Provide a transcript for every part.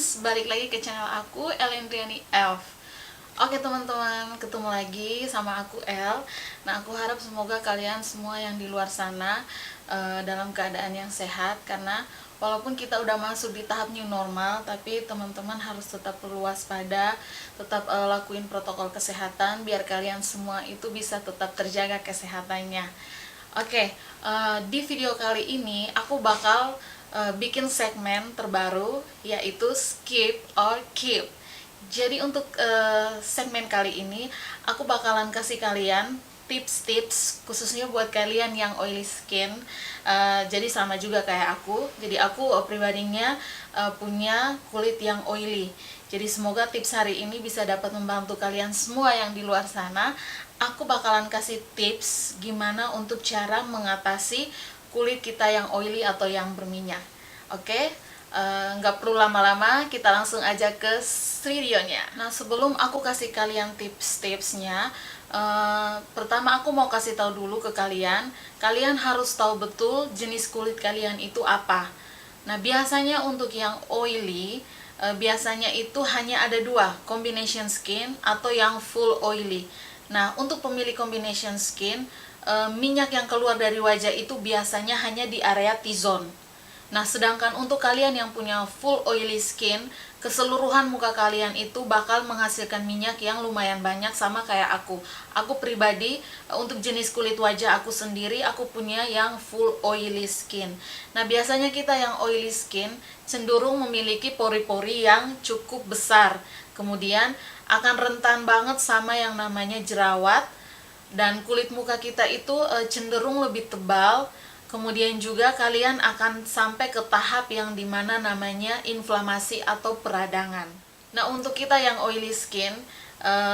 friends, balik lagi ke channel aku, Elendriani Elf. Oke teman-teman, ketemu lagi sama aku El. Nah, aku harap semoga kalian semua yang di luar sana dalam keadaan yang sehat. Karena walaupun kita udah masuk di tahap new normal, tapi teman-teman harus tetap perlu waspada, tetap lakuin protokol kesehatan biar kalian semua itu bisa tetap terjaga kesehatannya. Oke, di video kali ini aku bakal bikin segmen terbaru, yaitu skip or keep. Jadi untuk segmen kali ini aku bakalan kasih kalian tips-tips khususnya buat kalian yang oily skin. Jadi sama juga kayak aku. Jadi aku pribadinya punya kulit yang oily. Jadi semoga tips hari ini bisa dapat membantu kalian semua yang di luar sana. Aku bakalan kasih tips gimana untuk cara mengatasi kulit kita yang oily atau yang berminyak. Oke, nggak perlu lama-lama, kita langsung aja ke videonya. Nah, sebelum aku kasih kalian tips-tipsnya, pertama aku mau kasih tahu dulu ke kalian, kalian harus tahu betul jenis kulit kalian itu apa. Nah, biasanya untuk yang oily, biasanya itu hanya ada dua, combination skin atau yang full oily. Nah, untuk pemilih combination skin, minyak yang keluar dari wajah itu biasanya hanya di area T-zone. Nah, sedangkan untuk kalian yang punya full oily skin, keseluruhan muka kalian itu bakal menghasilkan minyak yang lumayan banyak, sama kayak aku. Aku pribadi, untuk jenis kulit wajah aku sendiri, aku punya yang full oily skin. Nah, biasanya kita yang oily skin cenderung memiliki pori-pori yang cukup besar. Kemudian akan rentan banget sama yang namanya jerawat, dan kulit muka kita itu cenderung lebih tebal. Kemudian juga kalian akan sampai ke tahap yang dimana namanya inflamasi atau peradangan. Nah, untuk kita yang oily skin,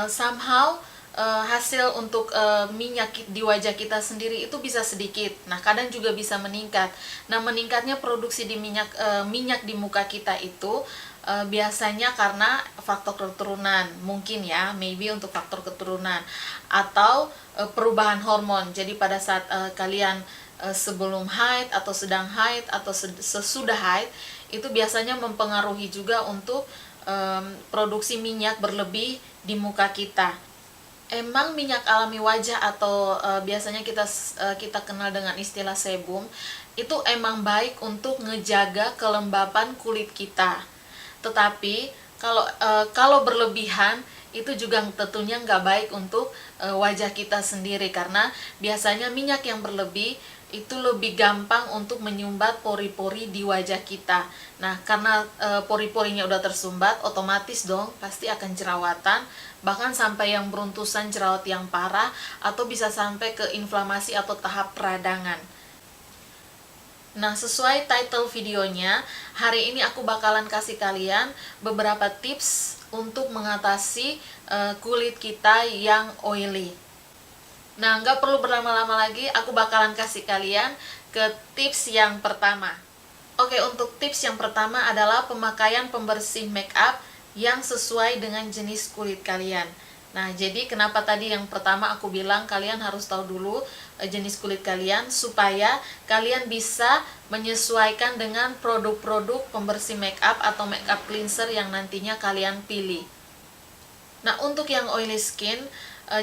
somehow hasil untuk minyak di wajah kita sendiri itu bisa sedikit. Nah, kadang juga bisa meningkat. Nah, meningkatnya produksi di minyak di muka kita itu biasanya karena faktor keturunan, mungkin ya, maybe untuk faktor keturunan atau perubahan hormon. Jadi pada saat kalian sebelum haid atau sedang haid atau sesudah haid, itu biasanya mempengaruhi juga untuk produksi minyak berlebih di muka kita. Emang minyak alami wajah atau biasanya kita kenal dengan istilah sebum, itu emang baik untuk ngejaga kelembapan kulit kita. Tetapi kalau berlebihan itu juga tentunya nggak baik untuk wajah kita sendiri, karena biasanya minyak yang berlebih itu lebih gampang untuk menyumbat pori-pori di wajah kita. Nah, karena pori-porinya udah tersumbat, otomatis dong pasti akan jerawatan, bahkan sampai yang beruntusan jerawat yang parah, atau bisa sampai ke inflamasi atau tahap peradangan. Nah, sesuai title videonya, hari ini aku bakalan kasih kalian beberapa tips untuk mengatasi kulit kita yang oily. Nah, nggak perlu berlama-lama lagi, aku bakalan kasih kalian ke tips yang pertama. Oke, untuk tips yang pertama adalah pemakaian pembersih make up yang sesuai dengan jenis kulit kalian. Nah, jadi kenapa tadi yang pertama aku bilang kalian harus tahu dulu jenis kulit kalian, supaya kalian bisa menyesuaikan dengan produk-produk pembersih make up atau make up cleanser yang nantinya kalian pilih. Nah, untuk yang oily skin,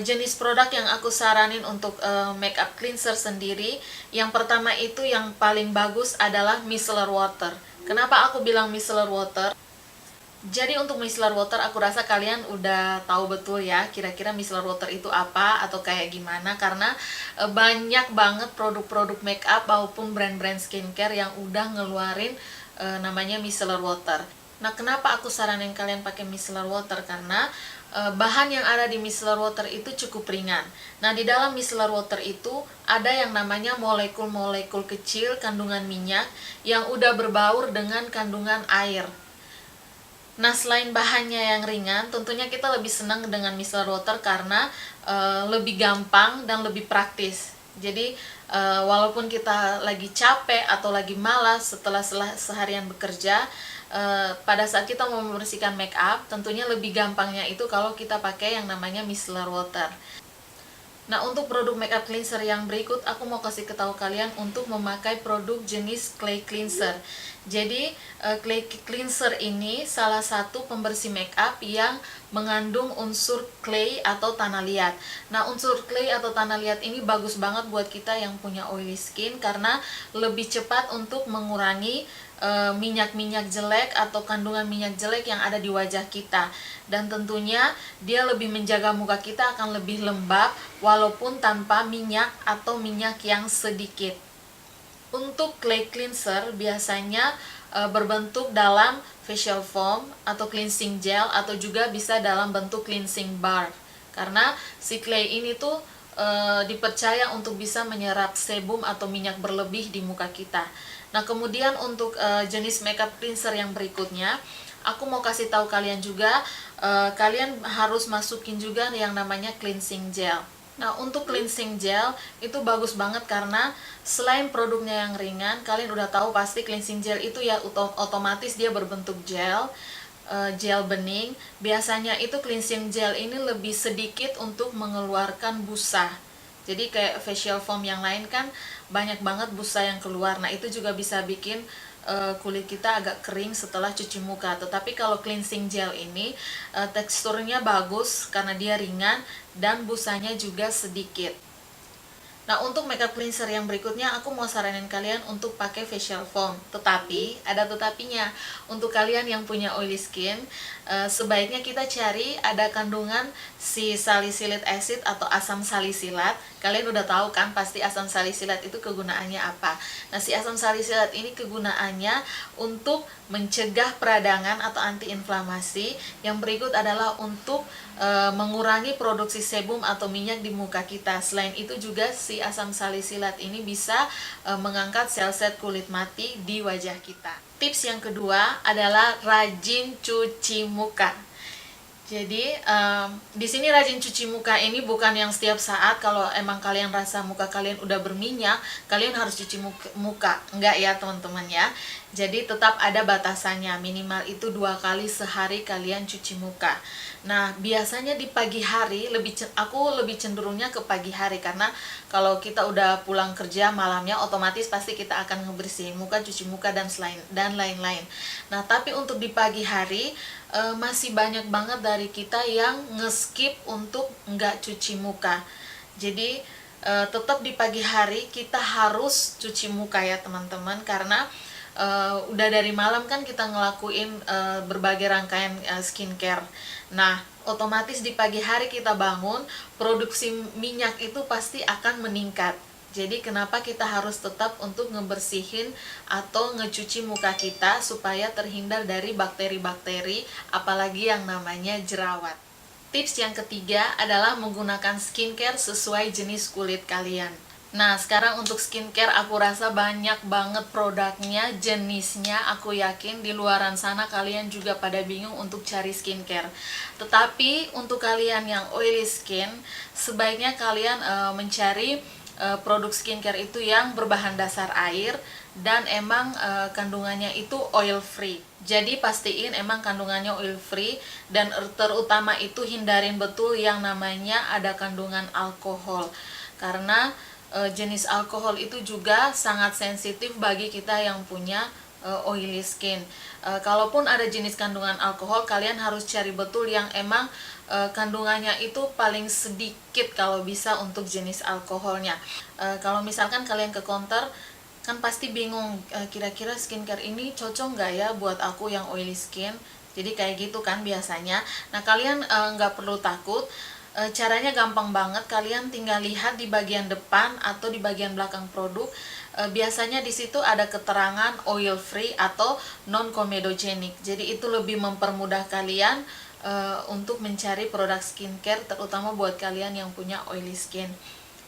jenis produk yang aku saranin untuk make up cleanser sendiri, yang pertama itu yang paling bagus adalah micellar water. Kenapa aku bilang micellar water? Jadi untuk micellar water aku rasa kalian udah tahu betul ya kira-kira micellar water itu apa atau kayak gimana, karena banyak banget produk-produk make up maupun brand-brand skincare yang udah ngeluarin namanya micellar water. Nah, kenapa aku saranin kalian pakai micellar water? Karena bahan yang ada di micellar water itu cukup ringan. Nah, di dalam micellar water itu ada yang namanya molekul-molekul kecil kandungan minyak yang udah berbaur dengan kandungan air. Nah, selain bahannya yang ringan, tentunya kita lebih senang dengan micellar water karena lebih gampang dan lebih praktis. Jadi walaupun kita lagi capek atau lagi malas setelah seharian bekerja, pada saat kita mau membersihkan make up, tentunya lebih gampangnya itu kalau kita pakai yang namanya micellar water. Nah, untuk produk makeup cleanser yang berikut, aku mau kasih tahu kalian untuk memakai produk jenis clay cleanser. Jadi, clay cleanser ini salah satu pembersih makeup yang mengandung unsur clay atau tanah liat. Nah, unsur clay atau tanah liat ini bagus banget buat kita yang punya oily skin karena lebih cepat untuk mengurangi minyak-minyak jelek atau kandungan minyak jelek yang ada di wajah kita, dan tentunya dia lebih menjaga muka kita akan lebih lembab walaupun tanpa minyak atau minyak yang sedikit. Untuk clay cleanser biasanya berbentuk dalam facial foam atau cleansing gel atau juga bisa dalam bentuk cleansing bar, karena si clay ini tuh dipercaya untuk bisa menyerap sebum atau minyak berlebih di muka kita. Nah, kemudian untuk jenis makeup cleanser yang berikutnya, aku mau kasih tahu kalian juga, kalian harus masukin juga yang namanya cleansing gel. Nah, untuk cleansing gel itu bagus banget karena selain produknya yang ringan, kalian udah tahu pasti cleansing gel itu ya otomatis dia berbentuk gel, gel bening. Biasanya itu cleansing gel ini lebih sedikit untuk mengeluarkan busa. Jadi kayak facial foam yang lain kan banyak banget busa yang keluar. Nah, itu juga bisa bikin kulit kita agak kering setelah cuci muka. Tetapi kalau cleansing gel ini teksturnya bagus karena dia ringan dan busanya juga sedikit. Nah, untuk makeup cleanser yang berikutnya, aku mau saranin kalian untuk pakai facial foam. Tetapi, ada tetapinya. Untuk kalian yang punya oily skin, sebaiknya kita cari ada kandungan si salicylic acid atau asam salisilat. Kalian udah tahu kan pasti asam salisilat itu kegunaannya apa. Nah, si asam salisilat ini kegunaannya untuk mencegah peradangan atau antiinflamasi. Yang berikut adalah untuk mengurangi produksi sebum atau minyak di muka kita. Selain itu juga si asam salisilat ini bisa mengangkat sel-sel kulit mati di wajah kita. Tips yang kedua adalah rajin cuci muka. Jadi di sini rajin cuci muka ini bukan yang setiap saat kalau emang kalian rasa muka kalian udah berminyak, kalian harus cuci muka. Enggak ya teman-teman ya. Jadi tetap ada batasannya, minimal itu 2 kali sehari kalian cuci muka. Nah, biasanya di pagi hari aku lebih cenderungnya ke pagi hari karena kalau kita udah pulang kerja malamnya otomatis pasti kita akan ngebersihin muka, cuci muka dan lain-lain. Nah, tapi untuk di pagi hari masih banyak banget dari kita yang nge-skip untuk nggak cuci muka. Jadi tetap di pagi hari kita harus cuci muka ya teman-teman, karena udah dari malam kan kita ngelakuin berbagai rangkaian skincare. Nah, otomatis di pagi hari kita bangun, produksi minyak itu pasti akan meningkat. Jadi kenapa kita harus tetap untuk ngebersihin atau ngecuci muka kita supaya terhindar dari bakteri-bakteri, apalagi yang namanya jerawat. Tips yang ketiga adalah menggunakan skincare sesuai jenis kulit kalian. Nah, sekarang untuk skincare aku rasa banyak banget produknya, jenisnya. Aku yakin di luaran sana kalian juga pada bingung untuk cari skincare. Tetapi untuk kalian yang oily skin, sebaiknya kalian mencari produk skincare itu yang berbahan dasar air dan emang kandungannya itu oil free. Jadi pastiin emang kandungannya oil free, dan terutama itu hindarin betul yang namanya ada kandungan alkohol. Karena jenis alkohol itu juga sangat sensitif bagi kita yang punya oily skin. Kalaupun ada jenis kandungan alkohol, kalian harus cari betul yang emang kandungannya itu paling sedikit kalau bisa untuk jenis alkoholnya. Kalau misalkan kalian ke counter, kan pasti bingung kira-kira skincare ini cocok nggak ya buat aku yang oily skin. Jadi kayak gitu kan biasanya. Nah, kalian nggak perlu takut. Caranya gampang banget, kalian tinggal lihat di bagian depan atau di bagian belakang produk. Biasanya di situ ada keterangan oil free atau non comedogenic. Jadi itu lebih mempermudah kalian untuk mencari produk skincare, terutama buat kalian yang punya oily skin.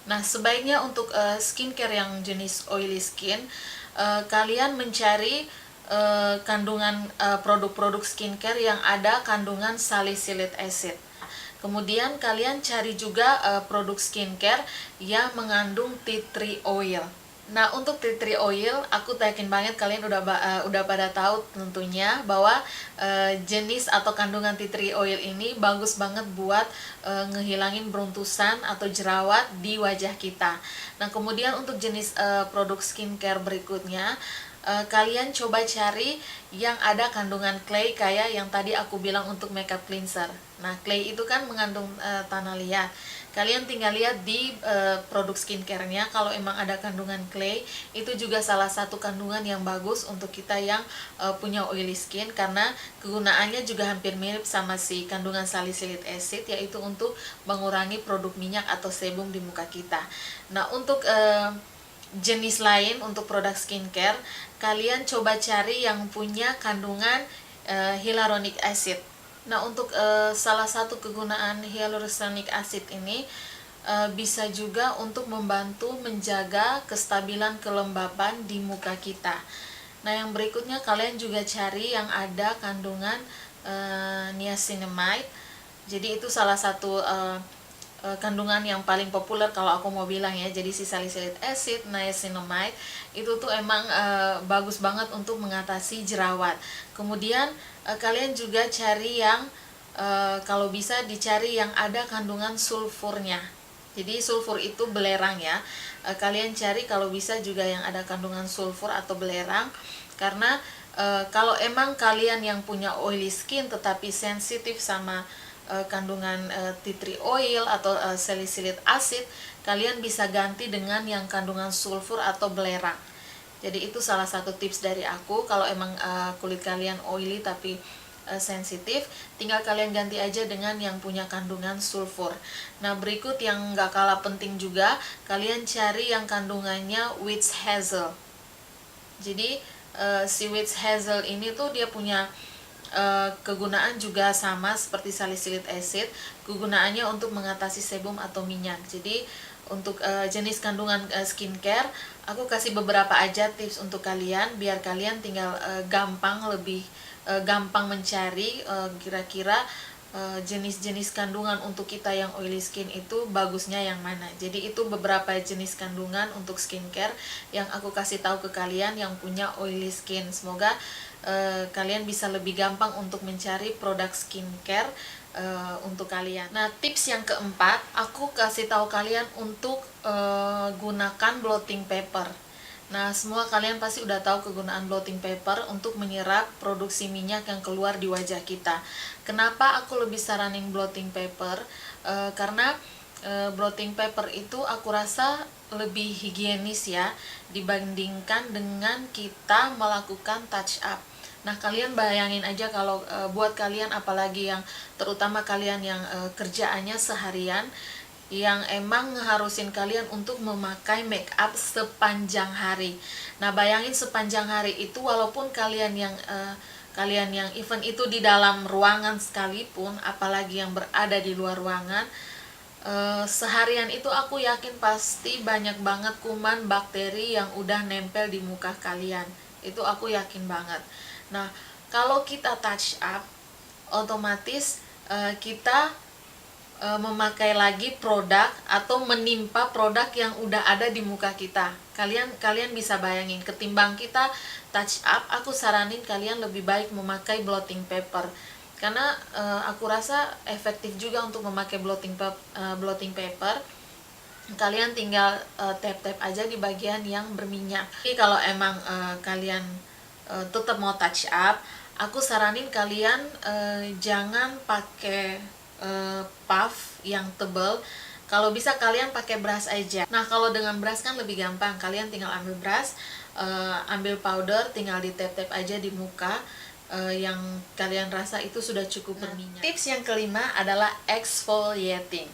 Nah, sebaiknya untuk skincare yang jenis oily skin, kalian mencari kandungan produk-produk skincare yang ada kandungan salicylic acid. Kemudian kalian cari juga produk skincare yang mengandung tea tree oil. Nah, untuk tea tree oil, aku yakin banget kalian udah pada tahu tentunya bahwa jenis atau kandungan tea tree oil ini bagus banget buat ngehilangin beruntusan atau jerawat di wajah kita. Nah, kemudian untuk jenis produk skincare berikutnya, kalian coba cari yang ada kandungan clay kayak yang tadi aku bilang untuk makeup cleanser. Nah, clay itu kan mengandung tanah liat. Kalian tinggal lihat di produk skincare-nya, kalau emang ada kandungan clay, itu juga salah satu kandungan yang bagus untuk kita yang punya oily skin, karena kegunaannya juga hampir mirip sama si kandungan salicylic acid, yaitu untuk mengurangi produk minyak atau sebum di muka kita. Nah, untuk jenis lain untuk produk skincare, kalian coba cari yang punya kandungan hyaluronic acid. Nah, untuk salah satu kegunaan hyaluronic acid ini bisa juga untuk membantu menjaga kestabilan kelembaban di muka kita. Nah, yang berikutnya kalian juga cari yang ada kandungan niacinamide. Jadi itu salah satu kandungan yang paling populer kalau aku mau bilang ya. Jadi si salicylic acid, niacinamide itu tuh emang bagus banget untuk mengatasi jerawat. Kemudian kalian juga cari yang kalau bisa dicari yang ada kandungan sulfurnya. Jadi sulfur itu belerang ya. Kalian cari kalau bisa juga yang ada kandungan sulfur atau belerang, karena kalau emang kalian yang punya oily skin tetapi sensitif sama kandungan tea tree oil atau salicylic acid, kalian bisa ganti dengan yang kandungan sulfur atau belerang. Jadi itu salah satu tips dari aku. Kalau emang kulit kalian oily tapi sensitif, tinggal kalian ganti aja dengan yang punya kandungan sulfur. Nah, berikut yang gak kalah penting juga, kalian cari yang kandungannya witch hazel. Jadi si witch hazel ini tuh dia punya kegunaan juga sama seperti salicylic acid. Kegunaannya untuk mengatasi sebum atau minyak. Jadi untuk jenis kandungan skincare, aku kasih beberapa aja tips untuk kalian biar kalian tinggal lebih gampang mencari kira-kira jenis-jenis kandungan untuk kita yang oily skin itu bagusnya yang mana. Jadi itu beberapa jenis kandungan untuk skincare yang aku kasih tahu ke kalian yang punya oily skin. Semoga kalian bisa lebih gampang untuk mencari produk skincare untuk kalian. Nah, tips yang keempat, aku kasih tahu kalian untuk gunakan blotting paper. Nah, semua kalian pasti udah tahu kegunaan blotting paper untuk menyerap produksi minyak yang keluar di wajah kita. Kenapa aku lebih saranin blotting paper? Karena blotting paper itu aku rasa lebih higienis ya dibandingkan dengan kita melakukan touch up. Nah, kalian bayangin aja kalau buat kalian, apalagi yang terutama kalian yang kerjaannya seharian, yang emang ngeharusin kalian untuk memakai make up sepanjang hari. Nah, bayangin sepanjang hari itu, walaupun kalian yang event itu di dalam ruangan sekalipun, apalagi yang berada di luar ruangan, seharian itu aku yakin pasti banyak banget kuman, bakteri yang udah nempel di muka kalian. Itu aku yakin banget. Nah, kalau kita touch up, otomatis kita memakai lagi produk atau menimpa produk yang udah ada di muka kita. Kalian bisa bayangin, ketimbang kita touch up, aku saranin kalian lebih baik memakai blotting paper. Karena aku rasa efektif juga untuk memakai blotting paper. Kalian tinggal tap-tap aja di bagian yang berminyak. Jadi kalau emang kalian tetap mau touch up, aku saranin kalian jangan pakai puff yang tebal. Kalau bisa kalian pakai brush aja. Nah, kalau dengan brush kan lebih gampang. Kalian tinggal ambil brush, ambil powder, tinggal di tap-tap aja di muka yang kalian rasa itu sudah cukup berminyak. Tips yang kelima adalah exfoliating.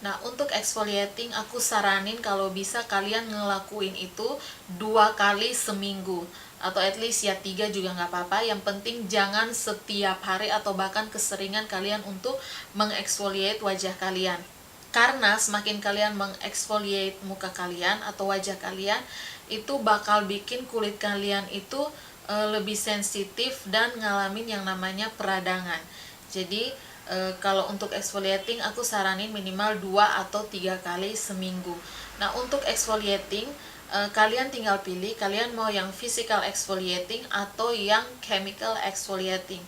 Nah, untuk exfoliating aku saranin kalau bisa kalian ngelakuin itu 2 kali seminggu, atau at least ya 3 juga nggak apa-apa. Yang penting jangan setiap hari atau bahkan keseringan kalian untuk mengeksfoliate wajah kalian. Karena semakin kalian mengeksfoliate muka kalian atau wajah kalian, itu bakal bikin kulit kalian itu lebih sensitif dan ngalamin yang namanya peradangan. Jadi kalau untuk exfoliating aku saranin minimal 2 atau 3 kali seminggu. Nah, untuk exfoliating kalian tinggal pilih kalian mau yang physical exfoliating atau yang chemical exfoliating.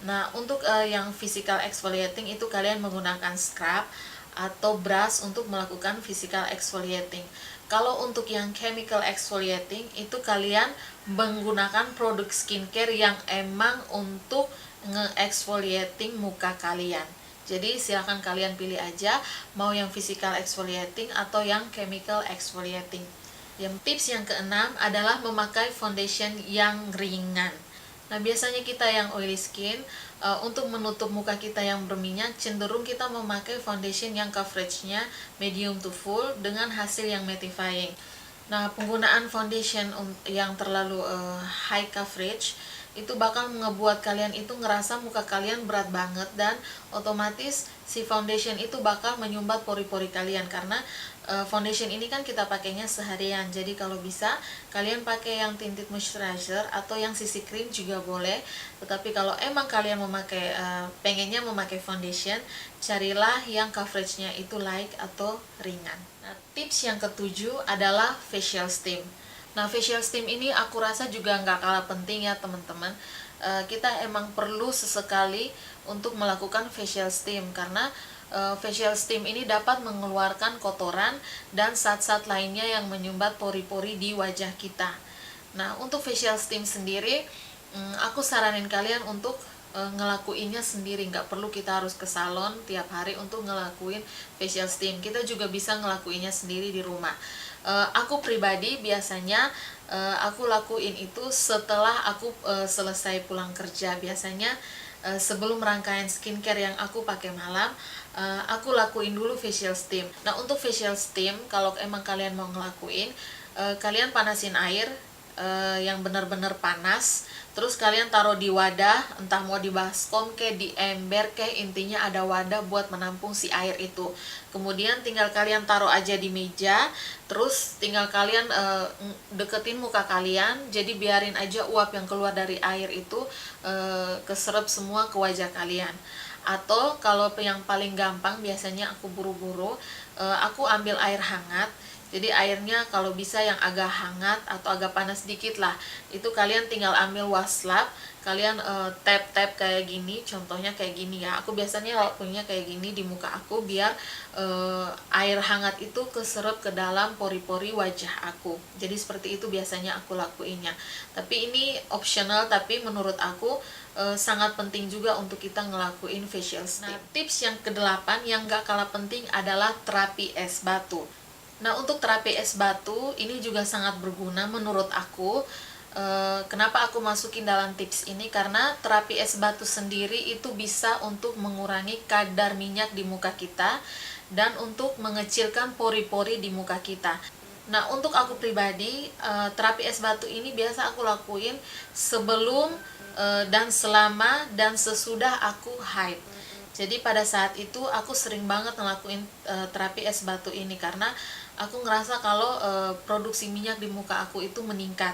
Nah, untuk yang physical exfoliating itu kalian menggunakan scrub atau brush untuk melakukan physical exfoliating. Kalau untuk yang chemical exfoliating itu kalian menggunakan produk skincare yang emang untuk nge-exfoliating muka kalian. Jadi silahkan kalian pilih aja mau yang physical exfoliating atau yang chemical exfoliating. Yang tips yang keenam adalah memakai foundation yang ringan. Nah, biasanya kita yang oily skin, untuk menutup muka kita yang berminyak, cenderung kita memakai foundation yang coveragenya medium to full dengan hasil yang mattifying. Nah, penggunaan foundation yang terlalu high coverage itu bakal ngebuat kalian itu ngerasa muka kalian berat banget, dan otomatis si foundation itu bakal menyumbat pori-pori kalian karena foundation ini kan kita pakainya seharian. Jadi kalau bisa kalian pakai yang tinted moisturizer atau yang CC cream juga boleh. Tetapi kalau emang kalian memakai pengennya memakai foundation, carilah yang coveragenya itu light atau ringan. Nah, tips yang ketujuh adalah facial steam. Nah, facial steam ini aku rasa juga nggak kalah penting ya teman-teman. Kita emang perlu sesekali untuk melakukan facial steam karena facial steam ini dapat mengeluarkan kotoran dan zat-zat lainnya yang menyumbat pori-pori di wajah kita. Nah, untuk facial steam sendiri, aku saranin kalian untuk ngelakuinnya sendiri, nggak perlu kita harus ke salon tiap hari untuk ngelakuin facial steam. Kita juga bisa ngelakuinnya sendiri di rumah. Aku pribadi biasanya aku lakuin itu setelah aku selesai pulang kerja. Biasanya sebelum rangkaian skincare yang aku pakai malam, aku lakuin dulu facial steam. Nah, untuk facial steam kalau emang kalian mau ngelakuin, kalian panasin air yang benar-benar panas, terus kalian taruh di wadah, entah mau di baskom kayak di ember kayak, intinya ada wadah buat menampung si air itu. Kemudian tinggal kalian taruh aja di meja, terus tinggal kalian deketin muka kalian, jadi biarin aja uap yang keluar dari air itu keserap semua ke wajah kalian. Atau kalau yang paling gampang, biasanya aku buru-buru, aku ambil air hangat. Jadi airnya kalau bisa yang agak hangat atau agak panas dikit lah. Itu kalian tinggal ambil wastafel, kalian tap-tap kayak gini, contohnya kayak gini ya. Aku biasanya lakuinnya kayak gini di muka aku biar air hangat itu keserap ke dalam pori-pori wajah aku. Jadi seperti itu biasanya aku lakuinnya. Tapi ini optional, tapi menurut aku sangat penting juga untuk kita ngelakuin facial steam. Nah, tips yang kedelapan yang gak kalah penting adalah terapi es batu. Nah, untuk terapi es batu ini juga sangat berguna menurut aku. Kenapa aku masukin dalam tips ini? Karena terapi es batu sendiri itu bisa untuk mengurangi kadar minyak di muka kita dan untuk mengecilkan pori-pori di muka kita. Nah, untuk aku pribadi, terapi es batu ini biasa aku lakuin sebelum dan selama dan sesudah aku haid. Jadi pada saat itu aku sering banget ngelakuin terapi es batu ini karena aku ngerasa kalau produksi minyak di muka aku itu meningkat.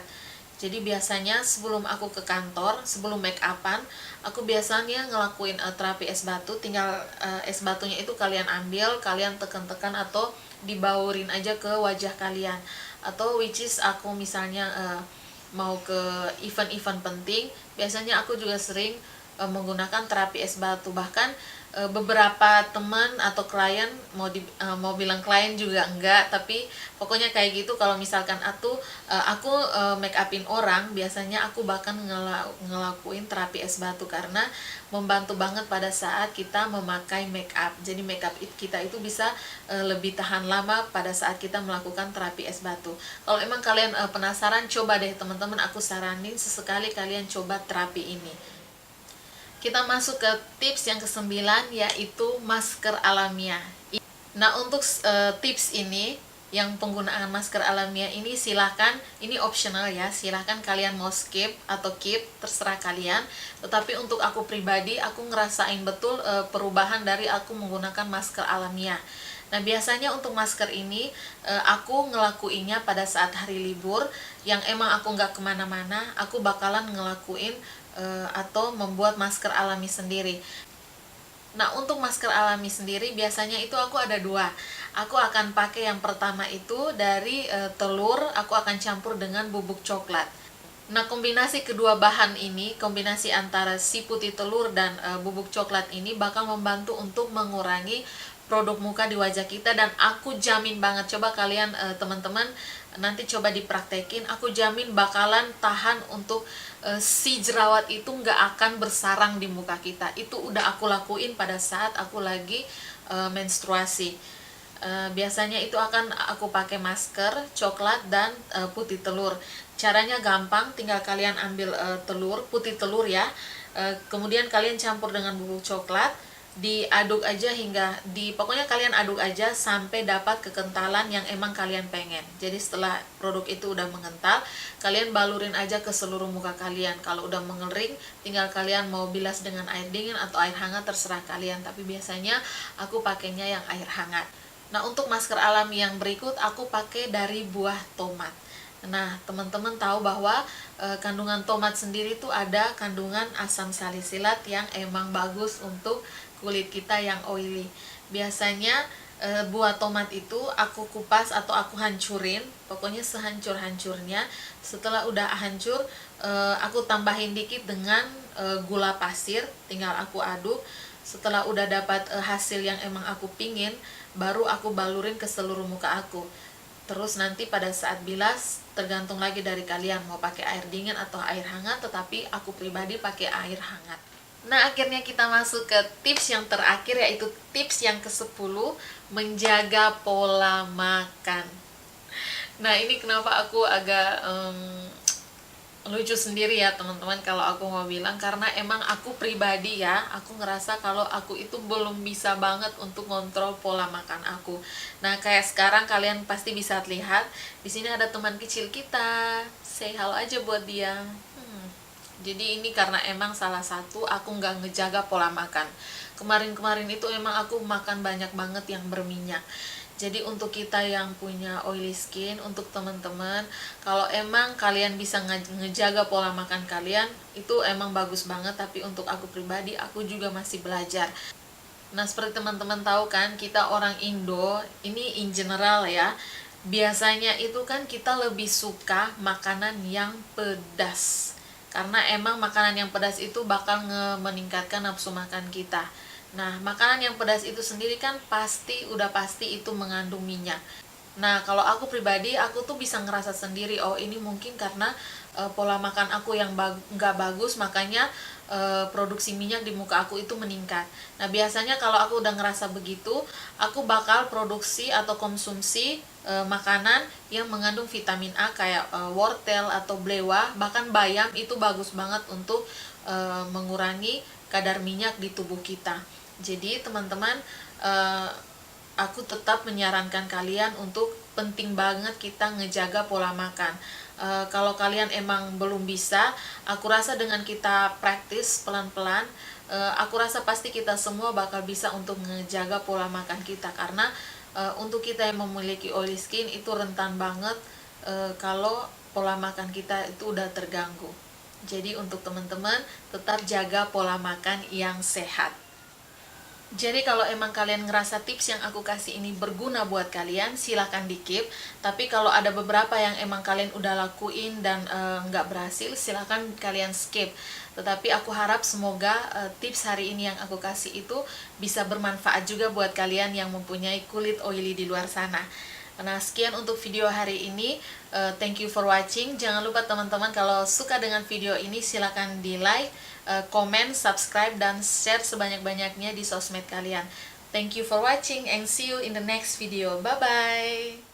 Jadi biasanya sebelum aku ke kantor, sebelum make upan, aku biasanya ngelakuin terapi es batu. Tinggal es batunya itu kalian ambil, kalian tekan-tekan atau dibaurin aja ke wajah kalian. Atau which is aku misalnya mau ke event-event penting, biasanya aku juga sering menggunakan terapi es batu. Bahkan beberapa teman atau klien, mau bilang klien juga enggak, tapi pokoknya kayak gitu. Kalau misalkan aku make upin orang, biasanya aku bahkan ngelakuin terapi es batu karena membantu banget pada saat kita memakai make up. Jadi make up kita itu bisa lebih tahan lama pada saat kita melakukan terapi es batu. Kalau emang kalian penasaran, coba deh teman-teman, aku saranin sesekali kalian coba terapi ini. Kita masuk ke tips yang ke-9, yaitu masker alamiah. Nah, untuk tips ini, yang penggunaan masker alamiah ini silahkan, ini optional ya, silahkan kalian mau skip atau keep, terserah kalian. Tetapi untuk aku pribadi, aku ngerasain betul perubahan dari aku menggunakan masker alamiah. Nah, biasanya untuk masker ini aku ngelakuinnya pada saat hari libur, yang emang aku nggak kemana-mana, aku bakalan ngelakuin atau membuat masker alami sendiri. Nah, untuk masker alami sendiri biasanya itu aku ada dua. Aku akan pakai yang pertama itu dari telur, aku akan campur dengan bubuk coklat. Nah, kombinasi kedua bahan ini, kombinasi antara si putih telur dan bubuk coklat ini bakal membantu untuk mengurangi produk muka di wajah kita, dan aku jamin banget, coba kalian teman-teman nanti coba dipraktekin, aku jamin bakalan tahan untuk si jerawat itu nggak akan bersarang di muka kita. Itu udah aku lakuin pada saat aku lagi menstruasi. Biasanya itu akan aku pakai masker coklat dan putih telur. Caranya gampang, tinggal kalian ambil putih telur ya, kemudian kalian campur dengan bubuk coklat, diaduk aja pokoknya kalian aduk aja sampai dapat kekentalan yang emang kalian pengen. Jadi setelah produk itu udah mengental, kalian balurin aja ke seluruh muka kalian. Kalau udah mengering, tinggal kalian mau bilas dengan air dingin atau air hangat, terserah kalian, tapi biasanya aku pakainya yang air hangat. Nah, untuk masker alami yang berikut aku pakai dari buah tomat. Nah, teman-teman tahu bahwa kandungan tomat sendiri tuh ada kandungan asam salisilat yang emang bagus untuk kulit kita yang oily. Biasanya buah tomat itu aku kupas atau aku hancurin, pokoknya sehancur-hancurnya. Setelah udah hancur, aku tambahin dikit dengan gula pasir, tinggal aku aduk. Setelah udah dapat hasil yang emang aku pingin, baru aku balurin ke seluruh muka aku. Terus nanti pada saat bilas, tergantung lagi dari kalian mau pakai air dingin atau air hangat, tetapi aku pribadi pakai air hangat. Nah, akhirnya kita masuk ke tips yang terakhir, yaitu tips yang ke-10, menjaga pola makan. Nah, ini kenapa aku agak lucu sendiri ya teman-teman kalau aku mau bilang, karena emang aku pribadi ya, aku ngerasa kalau aku itu belum bisa banget untuk ngontrol pola makan aku. Nah, kayak sekarang kalian pasti bisa lihat, di sini ada teman kecil kita, say halo aja buat dia. Jadi ini karena emang salah satu aku nggak ngejaga pola makan. Kemarin-kemarin itu emang aku makan banyak banget yang berminyak. Jadi untuk kita yang punya oily skin, untuk teman-teman, kalau emang kalian bisa ngejaga pola makan kalian, itu emang bagus banget. Tapi untuk aku pribadi, aku juga masih belajar. Nah, seperti teman-teman tahu kan, kita orang Indo, ini in general ya, biasanya itu kan kita lebih suka makanan yang pedas. Karena emang makanan yang pedas itu bakal meningkatkan nafsu makan kita. Nah, makanan yang pedas itu sendiri kan udah pasti itu mengandung minyak. Nah, kalau aku pribadi, aku tuh bisa ngerasa sendiri, oh ini mungkin karena pola makan aku yang nggak bagus, makanya produksi minyak di muka aku itu meningkat. Nah, biasanya kalau aku udah ngerasa begitu, aku bakal produksi atau konsumsi makanan yang mengandung vitamin A kayak wortel atau belewah, bahkan bayam itu bagus banget untuk mengurangi kadar minyak di tubuh kita. Jadi teman-teman, aku tetap menyarankan kalian untuk penting banget kita ngejaga pola makan. Kalau kalian emang belum bisa, aku rasa dengan kita praktis pelan-pelan, aku rasa pasti kita semua bakal bisa untuk ngejaga pola makan kita. Karena untuk kita yang memiliki oily skin itu rentan banget kalau pola makan kita itu udah terganggu. Jadi untuk teman-teman tetap jaga pola makan yang sehat. Jadi kalau emang kalian ngerasa tips yang aku kasih ini berguna buat kalian, silahkan di-keep. Tapi kalau ada beberapa yang emang kalian udah lakuin dan nggak berhasil, silahkan kalian skip. Tetapi aku harap semoga tips hari ini yang aku kasih itu bisa bermanfaat juga buat kalian yang mempunyai kulit oily di luar sana. Nah, sekian untuk video hari ini. Thank you for watching. Jangan lupa teman-teman, kalau suka dengan video ini silahkan di like, komen, subscribe, dan share sebanyak-banyaknya di sosmed kalian. Thank you for watching and see you in the next video. Bye-bye!